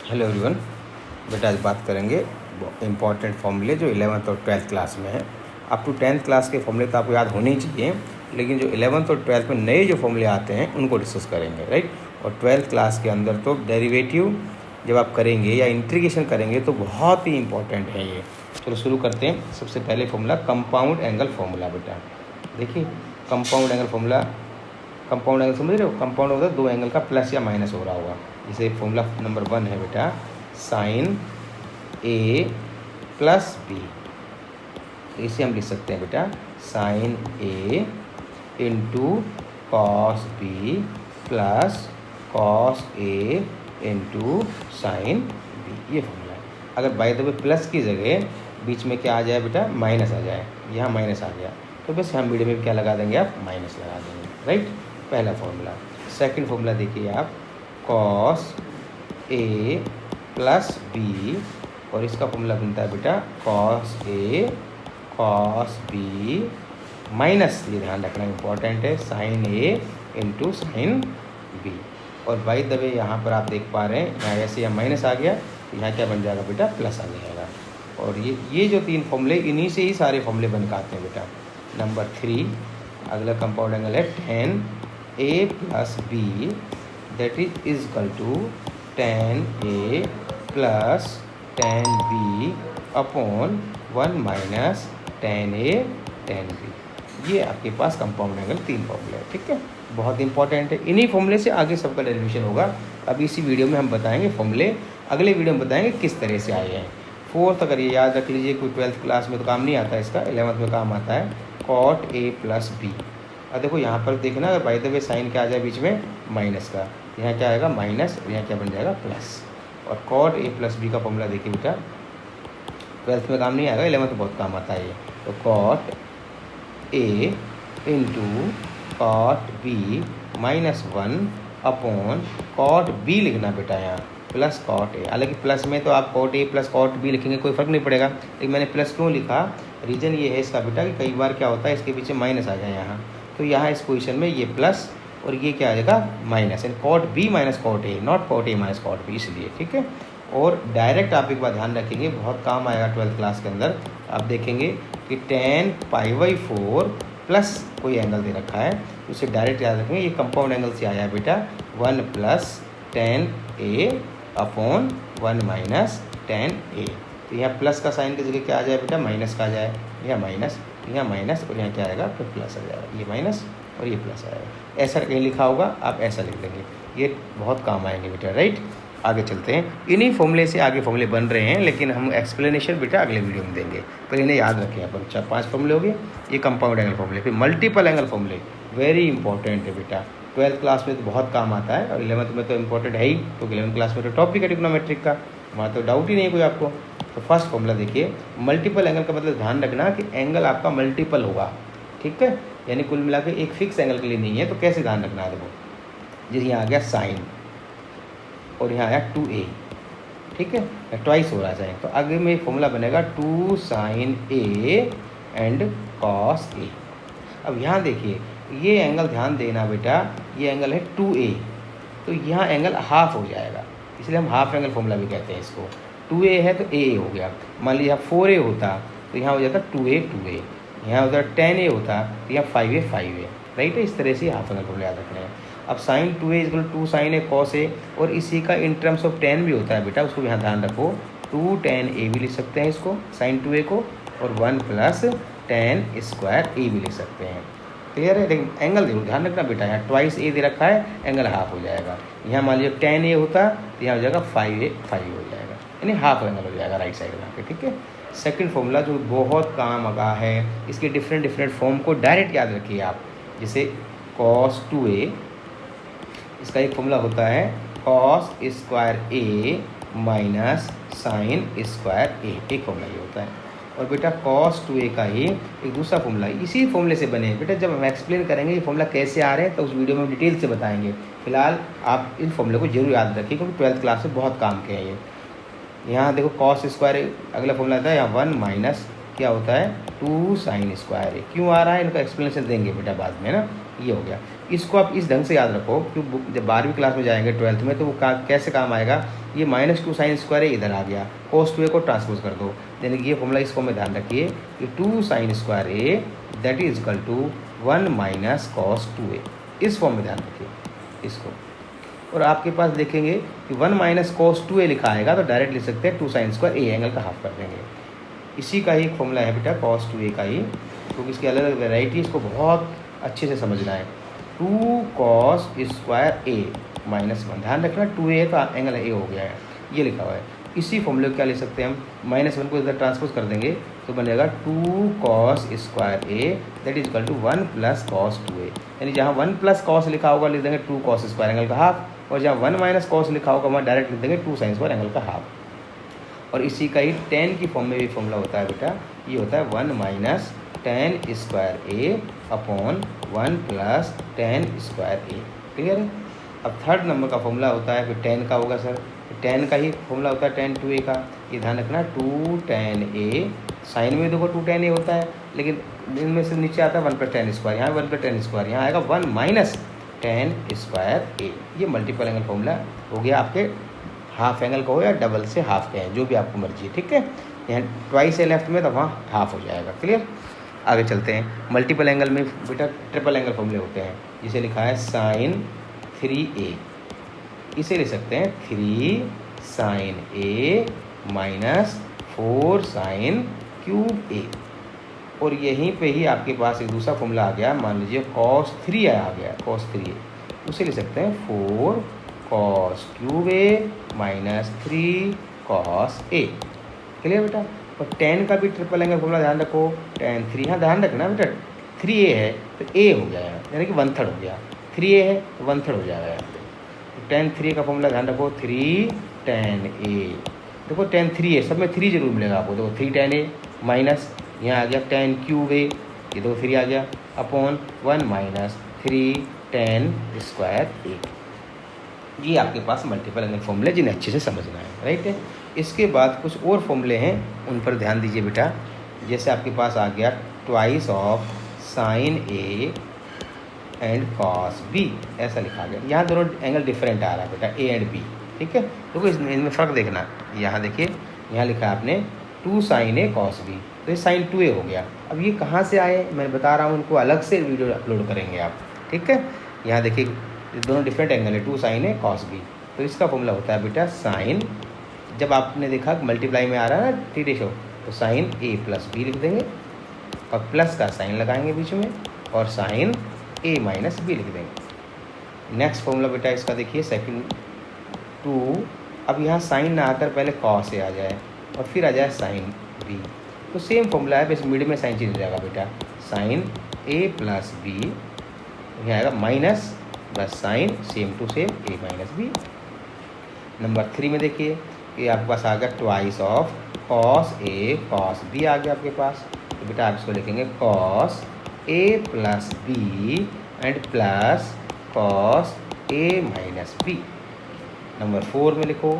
Hello everyone. बेटा आज बात करेंगे इम्पॉर्टेंट फॉर्मूले जो 11th और 12th क्लास में है। अप टू 10th क्लास के फॉर्मूले तो आपको याद होने ही चाहिए, लेकिन जो 11th और 12th में नए जो फॉर्मूले आते हैं उनको डिस्कस करेंगे, राइट। और 12th क्लास के अंदर तो डेरिवेटिव जब आप करेंगे या इंटीग्रेशन करेंगे तो बहुत ही इंपॉर्टेंट है ये। चलो शुरू करते हैं। सबसे पहले फॉर्मूला कंपाउंड एंगल फॉर्मूला। बेटा देखिए compound angle formula, compound angle समझ रहे हो? कंपाउंड होता है दो एंगल का प्लस या माइनस हो रहा होगा। जैसे फॉर्मूला नंबर 1 है बेटा साइन ए प्लस बी, इसे हम लिख सकते हैं बेटा sine A into cos B plus cos A into sine B. ये फॉर्मूला है। अगर बाय द वे प्लस की जगह बीच में क्या आ जाए बेटा, माइनस आ जाए, यहाँ माइनस आ गया तो बस हम मीडियम में क्या लगा देंगे, आप माइनस लगा देंगे, राइट। पहला फॉर्मूला। सेकंड फॉर्मूला देखिए आप, कॉस ए प्लस बी, और इसका फॉर्मूला बनता है बेटा cos A cos B minus, ये ध्यान रखना इंपॉर्टेंट है, sign A into sine B. और बाई द वे यहाँ पर आप देख पा रहे हैं यहाँ ऐसे यहाँ माइनस आ गया तो यहाँ क्या बन जाएगा बेटा, प्लस आ जाएगा। और ये जो तीन फॉर्मूले, इन्हीं से ही सारे फॉर्मूले बन के आते हैं बेटा। नंबर 3 अगला कंपाउंड एंगल है tan A plus B, that is equal to tan A plus tan B upon 1 minus tan A tan B. ये आपके पास कंपाउंड एंगल तीन फॉर्मूले हैं, ठीक है, बहुत इंपॉर्टेंट है। इन्हीं फॉर्मूले से आगे सबका डेरिवेशन होगा। अभी इसी वीडियो में हम बताएंगे फॉर्मूले, अगले वीडियो में बताएंगे किस तरह से आए हैं। 4th अगर ये याद रख लीजिए, कोई 12th क्लास में तो काम नहीं आता इसका, 11th में काम आता है, कॉट ए प्लस बी। अब देखो यहाँ पर देखना, अगर बाय द वे साइन क्या आ जाए बीच में माइनस का, यहाँ क्या आएगा माइनस, और यहाँ क्या बन जाएगा प्लस। और कॉट ए प्लस बी का फॉर्मूला देखिए बेटा, 12th में काम नहीं आएगा, 11th में बहुत काम आता है ये। तो cot A into cot B minus 1 upon cot B लिखना बेटा यहाँ प्लस कॉट ए। हालांकि प्लस में तो आप cot A plus cot B लिखेंगे कोई फ़र्क नहीं पड़ेगा, लेकिन मैंने प्लस क्यों लिखा, रीज़न ये है इसका बेटा कि कई बार क्या होता है इसके पीछे माइनस आ जाए यहाँ, तो यहाँ इस पोजीशन में ये प्लस और ये क्या आ जाएगा माइनस, यानी cot B minus cot A, not cot A minus cot B, इसलिए, ठीक है। और डायरेक्ट आप एक बार ध्यान रखेंगे, बहुत काम आएगा 12th क्लास के अंदर। आप देखेंगे कि tan π/4 प्लस कोई एंगल दे रखा है, उसे डायरेक्ट याद रखेंगे, ये कंपाउंड एंगल से आया है बेटा 1 प्लस tan ए अपॉन 1 माइनस tan ए। तो यहाँ प्लस का साइन की जगह क्या आ जाए बेटा, माइनस का आ जाए, यहाँ माइनस, यहाँ माइनस, और यहाँ क्या आएगा फिर प्लस आ जाएगा, ये माइनस और ये प्लस आएगा। ऐसा कहीं लिखा होगा, आप ऐसा लिख देंगे, ये बहुत काम आएंगे बेटा, राइट। आगे चलते हैं। इन्हीं फॉर्मूले से आगे फॉर्मूले बन रहे हैं, लेकिन हम एक्सप्लेनेशन बेटा अगले वीडियो में देंगे, पर इन्हें याद रखें अपन। 4-5 फॉर्मूले हो गए, ये कंपाउंड एंगल फॉर्मूले। फिर मल्टीपल एंगल फॉर्मूले वेरी इंपॉर्टेंट है बेटा, 12th क्लास में तो बहुत काम आता है, और 11th में तो इंपॉर्टेंट है ही, क्योंकि 11th क्लास में तो टॉपिक है ट्रिग्नोमेट्रिक का, वहाँ तो डाउट ही नहीं है कोई आपको। तो फर्स्ट फॉर्मूला देखिए, मल्टीपल एंगल का मतलब ध्यान रखना कि एंगल आपका मल्टीपल होगा, ठीक है, यानी कुल मिला के एक फिक्स एंगल के लिए नहीं है। तो कैसे ध्यान रखना है, देखो जैसे यहाँ आ गया साइन और यहाँ आया 2a, ठीक है, ट्वाइस हो रहा है, तो आगे में फॉर्मूला बनेगा 2 sin a and cos a। अब यहाँ देखिए ये एंगल ध्यान देना बेटा, ये एंगल है 2a, तो यहाँ एंगल हाफ हो जाएगा, इसलिए हम हाफ एंगल फॉर्मूला भी कहते हैं इसको। 2a है तो a हो गया, मान लीजिए 4a होता तो यहाँ हो जाता 2a 2a, यहाँ होता 10a होता तो यहाँ 5a 5a, राइट है। इस तरह से हाफ एंगल फॉर्मूला याद रखना है। अब sine 2a equal 2 sin a cos a, और इसी का इन टर्म्स ऑफ tan भी होता है बेटा, उसको भी यहाँ ध्यान रखो, 2 tan a भी लिख सकते हैं इसको साइन 2a को, और 1 प्लस tan स्क्वायर a भी लिख सकते हैं, क्लियर है। लेकिन एंगल देखो ध्यान रखना बेटा, यहाँ ट्वाइस a दे रखा है, एंगल हाफ हो जाएगा। यहाँ मान लीजिए tan a होता तो यहाँ हो जाएगा 5a 5 हो जाएगा, यानी हाफ एंगल हो जाएगा राइट साइड यहाँ पे, ठीक है। सेकंड फॉर्मूला जो बहुत काम आगा है, इसके डिफरेंट फॉर्म को डायरेक्ट याद रखिए आप। जैसे cos 2a, इसका एक फॉर्मूला होता है cos square a minus sine square a, एक फॉर्मूला ये होता है। और बेटा cos 2a का ही एक दूसरा फॉर्मूला इसी फॉर्मूले से बने बेटा। जब हम एक्सप्लेन करेंगे ये फॉर्मूला कैसे आ रहे हैं तो उस वीडियो में डिटेल से बताएंगे। फिलहाल आप इन फॉर्मूले को जरूर याद रखिए, क्योंकि 12th क्लास में बहुत काम के हैं ये। यहाँ देखो cos स्क्वायर, अगला फॉर्मूला आता है यहाँ 1 माइनस क्या होता है 2 साइन स्क्वायर ए। क्यों आ रहा है इनका एक्सप्लेनेशन देंगे बेटा बाद में ना। ये हो गया। इसको आप इस ढंग से याद रखो कि जब 12वीं क्लास में जाएंगे 12th में तो वो कैसे काम आएगा। ये -2 साइन स्क्वायर ए इधर आ गया, cos 2a को ट्रांसपोज कर दो, यानी कि ये फॉर्मूला इसको में ध्यान रखिए कि 2 sine square A that is equal to 1 minus cos 2a। इस फॉर्म में ध्यान रखिए इसको। और आपके पास देखेंगे कि 1 माइनस cos 2a लिखा आएगा तो डायरेक्ट लिख सकते हैं 2 साइन स्क्वायर ए, एंगल का हाफ कर देंगे। इसी का ही एक फॉर्मूला है बेटा cos 2a का ही, क्योंकि इसकी अलग अलग वेराइटी, इसको बहुत अच्छे से समझना है। 2 cos स्क्वायर ए माइनस 1, ध्यान रखना 2a का एंगल ए हो गया है, ये लिखा हुआ है। इसी फॉर्मूले को क्या लिख सकते हैं हम, -1 को इधर ट्रांसपोज कर देंगे तो बनेगा 2 cos square A that is equal to 1 plus cos 2a, यानी जहाँ 1 प्लस cos लिखा होगा लिख देंगे 2 cos स्क्वायर एंगल का हाफ, और जहाँ 1 माइनस cos लिखा होगा वहाँ डायरेक्ट लिख देंगे 2 साइन स्क्वायर एंगल का हाफ। और इसी का ही tan की फॉर्म में भी फॉर्मूला होता है बेटा, ये होता है 1 माइनस tan स्क्वायर ए अपॉन 1 प्लस tan स्क्वायर ए। क्लियर है। अब थर्ड नंबर का फॉर्मूला होता है फिर tan का होगा सर, tan का ही फॉर्मूला होता है tan 2a का। ये ध्यान रखना 2 tan a, साइन में देखो 2 tan a होता है, लेकिन इनमें से नीचे आता है 1 प्लस tan स्क्वायर, यहाँ 1 प्लस tan स्क्वायर, यहाँ आएगा 1 माइनस tan स्क्वायर a। ये मल्टीपल एंगल फॉर्मूला हो गया आपके, हाफ एंगल का हो या डबल से हाफ का है, जो भी आपको मर्जी है, ठीक है। यहाँ ट्वाइस है लेफ्ट में तो वहाँ हाफ हो जाएगा। क्लियर। आगे चलते हैं। मल्टीपल एंगल में बेटा ट्रिपल एंगल फॉर्मूले होते हैं, जिसे लिखा है sin 3a, इसे लिख सकते हैं 3 sin a minus 4 sin cube a। और यहीं पे ही आपके पास एक दूसरा फॉर्मूला आ गया, मान लीजिए cos 3 आ गया, cos 3a, उसे लिख सकते हैं 4 cos cube a minus 3 cos a। Clear बेटा। और tan का भी ट्रिपल एंगल फॉर्मूला ध्यान रखो, tan 3, हाँ ध्यान रखना बेटा 3a है तो a हो गया, यानी कि 1/3 हो गया, 3a है तो 1/3 हो जाएगा। tan 3 का फॉर्मूला ध्यान रखो 3 tan a, देखो tan 3 है, सब में 3 जरूर मिलेगा आपको, देखो 3 tan a माइनस यहाँ आ गया tan क्यूब a, ये देखो 3 आ गया, upon 1 minus 3 tan square a। ये आपके पास मल्टीपल एंगल फॉर्मूले जिन्हें अच्छे से समझना है, राइट है। इसके बाद कुछ और फॉर्मूले हैं, उन पर ध्यान दीजिए बेटा। जैसे आपके पास आ गया twice of sine A and cos B, ऐसा लिखा गया। यहाँ दोनों एंगल डिफरेंट आ रहा है बेटा, ए एंड बी, ठीक है। तो इसमें फ़र्क देखना, यहाँ देखिए यहाँ लिखा है आपने 2 साइन ए कॉस बी, तो ये साइन 2a हो गया। अब ये कहाँ से आए मैं बता रहा हूँ, उनको अलग से वीडियो अपलोड करेंगे आप, ठीक है। यहाँ देखिए दोनों डिफरेंट एंगल है, 2 साइन ए कॉस बी, तो इसका फॉर्मूला होता है बेटा साइन, जब आपने देखा मल्टीप्लाई में आ रहा है ना टी रेशो, तो साइन ए प्लस बी लिख देंगे और प्लस का साइन लगाएंगे बीच में और साइन ए माइनस बी लिख देंगे। नेक्स्ट फॉर्मूला बेटा इसका देखिए सेकंड 2, अब यहाँ साइन ना आकर पहले कॉस ए आ जाए और फिर आ जाए साइन बी, तो सेम फॉर्मूला है, बस मिड में साइन चेंज हो जाएगा बेटा, साइन ए प्लस बी, यहाँ आएगा माइनस बस sine same to same A minus B. Number 3 में देखिए कि आपके पास आ गया twice of cos A cos B आ गया आपके पास, तो बेटा आप इसको लिखेंगे cos A plus B and plus cos A minus B. Number 4 में लिखो,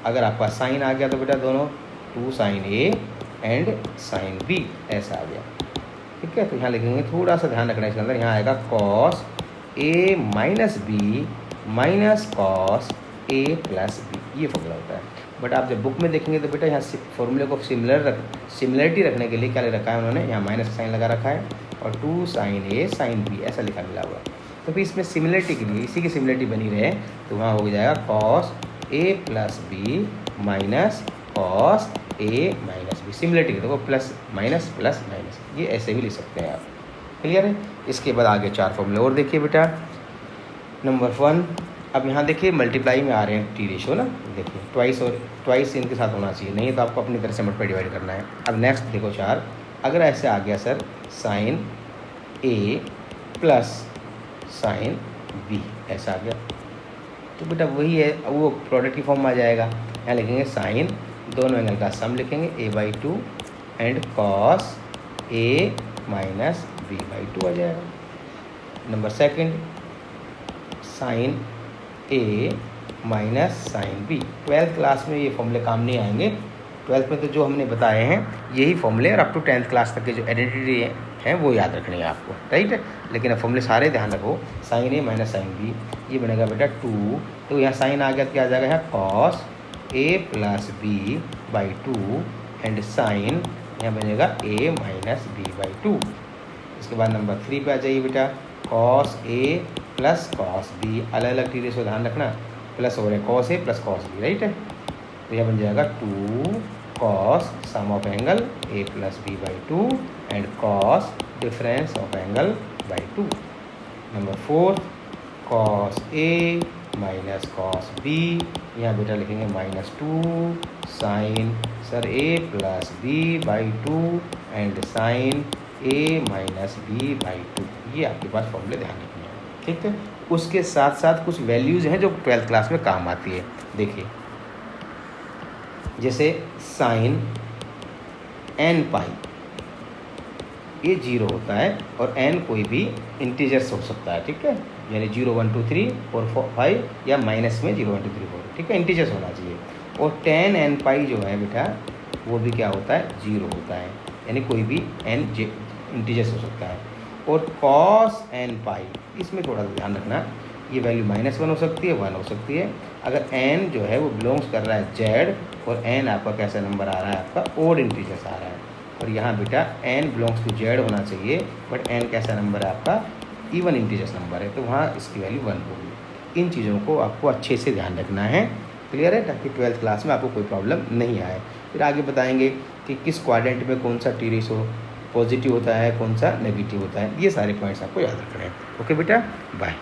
अगर आपका साइन आ गया तो बेटा दोनों 2 sine A and sine B ऐसा आ गया, ठीक है। तो यहाँ लिखेंगे, थोड़ा सा ध्यान रखना इसके अंदर, यहाँ आएगा cos A minus B minus cos A plus B, ये फॉर्मूला होता है। बट आप जब बुक में देखेंगे तो बेटा यहाँ फॉर्मूले को सिमिलरिटी रखने के लिए क्या ले रखा है उन्होंने, यहाँ माइनस का साइन लगा रखा है और 2 साइन ए साइन बी ऐसा लिखा मिला हुआ है। तो फिर इसमें सिमिलरिटी के लिए, इसी की सिमिलरिटी बनी रहे, तो वहाँ हो जाएगा cos A plus B minus cos A minus B, similarity के देखो प्लस माइनस, ये ऐसे भी लिख सकते हैं आप। क्लियर है। इसके बाद आगे 4 फॉर्मूले और देखिए बेटा। नंबर 1, अब यहाँ देखिए मल्टीप्लाई में आ रहे हैं टी रेशो ना, देखिए ट्वाइस और ट्वाइस इनके साथ होना चाहिए, नहीं तो आपको अपनी तरह से मल्टीप्लाई डिवाइड करना है। अब नेक्स्ट देखो 4, अगर ऐसे आ गया सर साइन ए प्लस साइन बी ऐसा आ गया, तो बेटा वही है, वो प्रोडक्ट की फॉर्म में आ जाएगा। यहाँ लिखेंगे साइन, दोनों एंगल का सम लिखेंगे a/2 and cos A minus b/2 आ जाएगा। Number 2, sine A minus sine B, 12th class में ये फॉर्मूले काम नहीं आएंगे, 12th में तो जो हमने बताए हैं यही फॉर्मूले और अप टू 10th क्लास तक के जो आइडेंटिटी हैं वो याद रखनी है आपको, राइट है। लेकिन अब फॉर्मूले सारे ध्यान रखो, sign A minus sine B, ये बनेगा बेटा 2, तो यहाँ साइन आ गया तो क्या आ जाएगा यहाँ cos A plus B by 2 and sine यहाँ बनेगा ए माइनस बी बाई 2। इसके बाद नंबर 3 पे आ जाइए बेटा, cos A plus cos B, अलग अलग टी रेशो ध्यान रखना, प्लस हो रहा है cos A plus cos B, right है। तो यह बन जाएगा 2 cos sum of angle A plus B by 2 and cos difference of angle by 2। Number 4 cos A minus cos B, यहाँ बेटा लिखेंगे minus 2 sine sir A plus B by 2 and sine A minus B by 2। ये आपके पास फॉर्मूले ध्यान रखने हैं, ठीक है। उसके साथ साथ कुछ वैल्यूज़ हैं जो 12th क्लास में काम आती है। देखिए जैसे साइन एन पाई, ये 0 होता है और एन कोई भी इंटीजर्स हो सकता है, ठीक है, यानी 0 1 2 3 4 5 या माइनस में 0 1 2 3 4, ठीक है, इंटीजर्स होना चाहिए। और tan एन पाई जो है बेटा वो भी क्या होता है 0 होता है, यानी कोई भी एन इंटीजर्स हो सकता है। और cos एन पाई, इसमें थोड़ा सा ध्यान रखना, ये वैल्यू -1 हो सकती है, 1 हो सकती है। अगर n जो है वो बिलोंग्स कर रहा है z और n आपका कैसा नंबर आ रहा है, आपका ओड इंटीजर्स आ रहा है। और यहाँ बेटा n बिलोंग्स टू z होना चाहिए, बट n कैसा नंबर है आपका इवन इंटीजर्स नंबर है, तो वहाँ इसकी वैल्यू 1 होगी। इन चीज़ों को आपको अच्छे से ध्यान रखना है, क्लियर है, ताकि 12th क्लास में आपको कोई प्रॉब्लम नहीं आए। फिर आगे बताएंगे कि किस क्वाड्रेंट में कौन सा टी रेशो पॉजिटिव होता है, कौन सा नेगेटिव होता है, ये सारे पॉइंट्स आपको याद रखने हैं। ओके बेटा, बाय।